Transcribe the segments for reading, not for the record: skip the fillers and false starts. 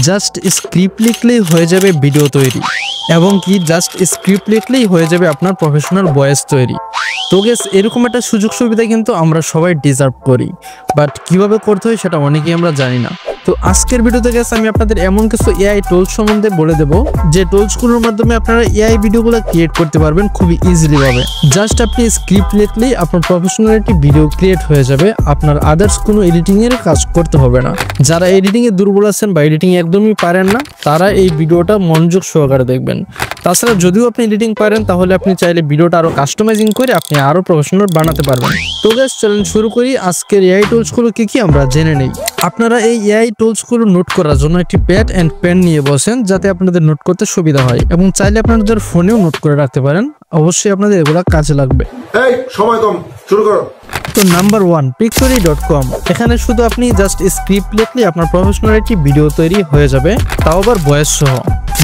Just script লিখলেই হয়ে যাবে ভিডিও তৈরি এবং কি জাস্ট স্ক্রিপ্ট লিখলেই হয়ে যাবে আপনার প্রফেশনাল ভয়েস তৈরি। তো গেস এরকম একটা সুযোগ সুবিধা কিন্তু আমরা সবাই ডিজার্ভ করি, বাট কিভাবে করতে হয় সেটা অনেকেই আমরা জানি না। তো আজকের ভিডিওতে গেছে আমি আপনাদের এমন কিছু এআই টুলস সম্বন্ধে বলে দেব যে টুলসগুলোর মাধ্যমে আপনারা এআই ভিডিওগুলো ক্রিয়েট করতে পারবেন খুবই ইজিলি ভাবে। জাস্ট আপনি স্ক্রিপ্ট লিখলেই আপনার প্রফেশনাল একটি ভিডিও ক্রিয়েট হয়ে যাবে, আপনার আদার্স কোনো এডিটিং এর কাজ করতে হবে না। যারা এডিটিং এ দুর্বল আছেন বা এডিটিং একদমই পারেন না তারা এই ভিডিওটা মনোযোগ সহকারে দেখবেন। তাছাড়া যদিও আপনি এডিটিং পারেন তাহলে আপনি চাইলে ভিডিওটা আরো কাস্টমাইজিং করে আপনি আরো প্রফেশনাল বানাতে পারবেন। তো গাইস চলেন শুরু করি। আজকের এআই টুলসগুলো কি আমরা জেনে নেই। আপনারা এই এআই টুলসগুলো নোট করার জন্য একটি প্যাড এন্ড পেন নিয়ে বসেন যাতে আপনাদের নোট করতে সুবিধা হয়, এবং চাইলে আপনাদের ফোনেও নোট করে রাখতে পারেন। অবশ্যই আপনাদের এগুলো কাজে লাগবে। এই সময় কম, শুরু করো। তো নাম্বার 1 pictory.com। এখানে শুধু আপনি জাস্ট স্ক্রিপ্ট লিখলে আপনার প্রফেশনাল একটি ভিডিও তৈরি হয়ে যাবে, তাও আবার ভয়েস সহ।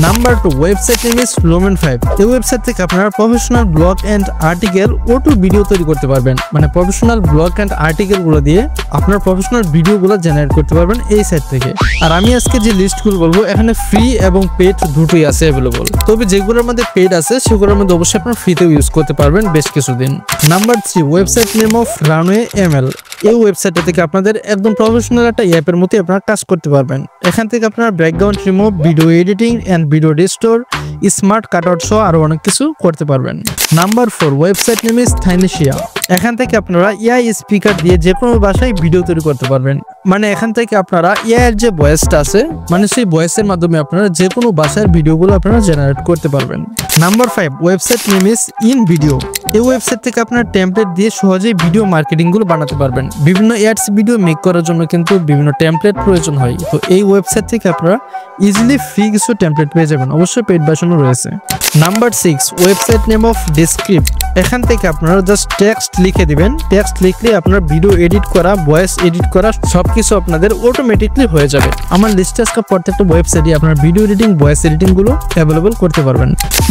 Number 2 website name is Lumen5। এই ওয়েবসাইট থেকে আপনারা professional blog and article auto video তৈরি করতে পারবেন, মানে প্রফেশনাল ব্লগ এন্ড আর্টিকেল গুলো দিয়ে আপনার প্রফেশনাল ভিডিওগুলো জেনারেট করতে পারবেন এই সাইট থেকে। আর আমি আজকে যে লিস্টগুলো বলবো এখানে ফ্রি এবং পেড দুটোই আছে অ্যাভেলেবল, তবে যেগুলোর মধ্যে পেড আছে সেগুলোর মধ্যে অবশ্যই আপনারা ফ্রিতেও ইউজ করতে পারবেন বেশ কিছুদিন। Number 3 website name of Runway.ml। এই ওয়েবসাইটটা থেকে আপনাদের একদম প্রফেশনাল একটা অ্যাপের মতো আপনারা কাজ করতে পারবেন। এখান থেকে আপনারা background remove, video editing and video restore, smart cutout সহ আরো অনেক কিছু করতে পারবেন। Number 4 website name is Thynesia। এখান থেকে আপনারা এআই স্পিকার দিয়ে যে কোনো ভাষায় ভিডিও তৈরি করতে পারবেন, মানে এখান থেকে আপনারা এআই এর যে ভয়েসটা আছে মানে সেই ভয়েসের মাধ্যমে আপনারা যে কোনো ভাষার ভিডিওগুলো আপনারা জেনারেট করতে পারবেন। Number 5 website name is InVideo। এই ওয়েবসাইট থেকে আপনারা টেমপ্লেট দিয়ে সহজেই ভিডিও মার্কেটিং গুলো বানাতে পারবেন। বিভিন্ন অ্যাডস ভিডিও মেক করার জন্য কিন্তু বিভিন্ন টেমপ্লেট প্রয়োজন হয়, তো এই ওয়েবসাইট থেকে আপনারা ইজিলি ফ্রি কিছু টেমপ্লেট পেয়ে যাবেন, অবশ্যই পেইড ভার্সনও রয়েছে। Number 6 website name of Descript। এখান থেকে আপনারা জাস্ট টেক্সট লিখে দিবেন, টেক্সট লিখলে আপনার ভিডিও এডিট করা, ভয়েস এডিট করা সবকিছু আপনাদের অটোমেটিকলি হয়ে যাবে। আমার লিস্টে আজকে প্রত্যেকটা ওয়েবসাইটে আপনার ভিডিও এডিটিং, ভয়েস এডিটিং গুলো অ্যাভেলেবল করতে পারবেন।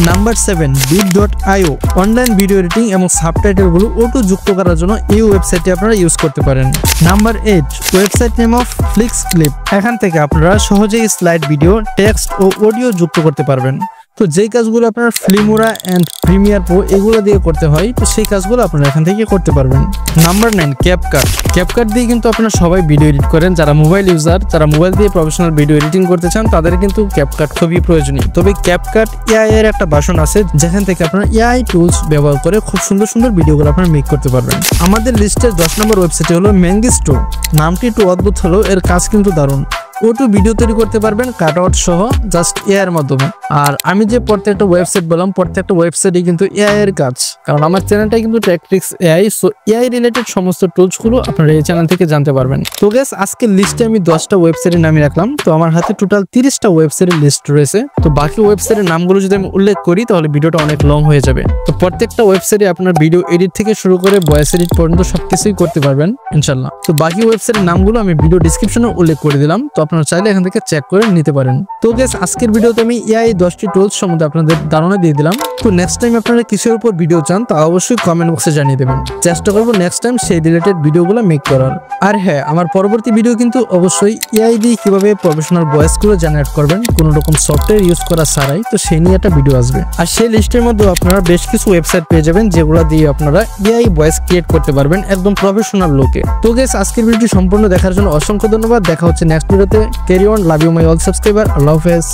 Number 7 bit.io। Online video editing এবং সাবটাইটেল গুলো অটো যুক্ত করার জন্য এই ওয়েবসাইটটি আপনারা ইউজ করতে পারেন। Number 8 website name of Flixclip। এখান থেকে আপনারা সহজেই স্লাইড ভিডিও, টেক্সট ও অডিও যুক্ত করতে পারবেন। তো যেই কাজগুলো আপনার ফিল্মোরা এন্ড প্রিমিয়ার প্রো এগুলো দিয়ে করতে হয়, তো সেই কাজগুলো আপনারা এখান থেকে করতে পারবেন। Number 9 CapCut. ক্যাপকাট দিয়ে কিন্তু আপনারা সবাই ভিডিও এডিট করেন, যারা মোবাইল ইউজার, যারা মোবাইল দিয়ে প্রফেশনাল ভিডিও এডিটিং করতে চান তাদের কিন্তু ক্যাপকাট খুবই প্রয়োজনীয়। তবে ক্যাপকাট এআই এর একটা ভার্সন আছে যেখান থেকে আপনারা এআই টুলস ব্যবহার করে খুব সুন্দর সুন্দর ভিডিওগুলো আপনারা মেক করতে পারবেন। আমাদের লিস্টের 10 নম্বর ওয়েবসাইটটি হলো Mangisto। নামটি একটু অদ্ভুত হলো, এর কাজ কিন্তু দারুণ। অটো ভিডিও তৈরি করতে পারবেন কাটআউট সহ জাস্ট এআই এর মাধ্যমে। আর আমি যে প্রত্যেকটা ওয়েবসাইট বললাম প্রত্যেকটা ওয়েবসাইটে কিন্তু এআই এর কাজ, কারণ আমার চ্যানেলটা কিন্তু টেকট্রিক্স এআই, সো এআই রিলেটেড সমস্ত টুলস গুলো আপনারা এই চ্যানেল থেকে জানতে পারবেন। তো গাইস আজকের লিস্টে আমি 10টা ওয়েবসাইটের নামই রাখলাম, তো আমার হাতে টোটাল 30টা ওয়েবসাইটের লিস্ট রয়েছে। তো বাকি ওয়েবসাইটের নামগুলো যদি আমি উল্লেখ করি তাহলে ভিডিওটা অনেক লং হয়ে যাবে। তো প্রত্যেকটা ওয়েবসাইটে আপনার ভিডিও এডিট থেকে শুরু করে ভয়েস এডিট পর্যন্ত সবকিছুই করতে পারবেন ইনশাআল্লাহ। তো বাকি ওয়েবসাইটের নামগুলো আমি ভিডিও ডেসক্রিপশনে উল্লেখ করে দিলাম, তো আপনারা চাইলে এখান থেকে চেক করে নিতে পারেন। তো গাইস আজকের ভিডিওতে আমি এআই 10টি টুলস সম্বন্ধে আপনাদের ধারণা দিয়ে দিলাম। তো নেক্সট টাইম আপনারা কিসের উপর ভিডিও চান তা অবশ্যই কমেন্ট বক্সে জানিয়ে দেবেন, চেষ্টা করবো নেক্সট টাইম সেই রিলেটেড ভিডিওগুলো মেক করার। আর হ্যাঁ, আমার পরবর্তী ভিডিও কিন্তু অবশ্যই এআই দিয়ে কিভাবে প্রফেশনাল ভয়েসগুলো জেনারেট করবেন কোনো রকম সফটওয়্যার ইউজ করা ছাড়াই, তো সেই নিয়ে একটা ভিডিও আসবে। আর সেই লিস্টের মধ্যে আপনারা বেশ কিছু ওয়েবসাইট পেয়ে যাবেন যেগুলো দিয়ে আপনারা এআই ভয়েস ক্রিয়েট করতে পারবেন একদম প্রফেশনাল লুকে। তো গাইস আজকের ভিডিওটি সম্পূর্ণ দেখার জন্য অসংখ্য ধন্যবাদ। দেখা হচ্ছে নেক্সট ভিডিওতে। Carry on, love you my all subscriber. Allah হাফেজ।